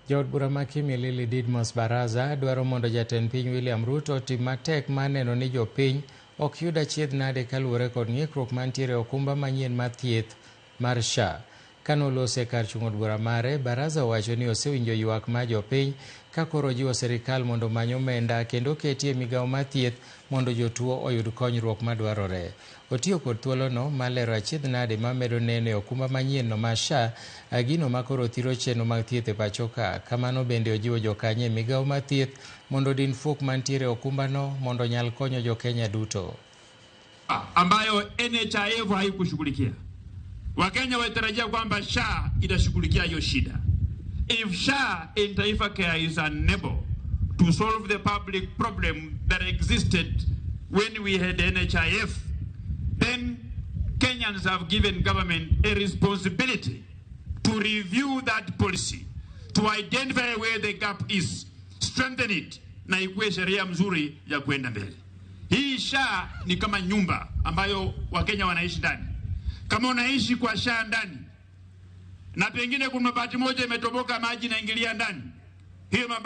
Jaod bura ma Kimilili Didmus Baraza dwaro mondo jatend piny William Ruto tim matek maneno ni jopiny ok yud achiedh nade kaluwore kod ng'ikruok mantiere okumba manyien mar thieth mar SHA. Kanolose kar chung'o od bura mare, Baraza owacho ni osewinjo ywak ma jopiny ka koro jiwo serikal mondo many omenda kendo ketie migawo mar thieth mondo jotuo oyud konyruok madwarore. Otiyo kod thuolono malero achiedh nade mamedo neno e okumba manyien no mar SHA, gino makoro thiro chenro mag thieth e pacho ka. Kamano bende ojiwo jokanye migawo mar thieth mondo din fuok mantiere okumba no mondo nyal konyo jokenya duto. Ambayo NHIF haikushughulikia. Wakenya watarajia kwamba SHA itashughulikia hiyo shida. If SHA in Taifa Care is unable to solve the public problem that existed when we had NHIF, then Kenyans have given government a responsibility to review that policy, to identify where the gap is, strengthen it, na ikuwe sheria mzuri ya kuenda mbele. Hii SHA ni kama nyumba ambayo Wakenya wanaishi ndani. Kama unaishi kwa SHA ndani na pengine kuna mabati moja imetoboka, maji naingilia ndani, hiyo mabati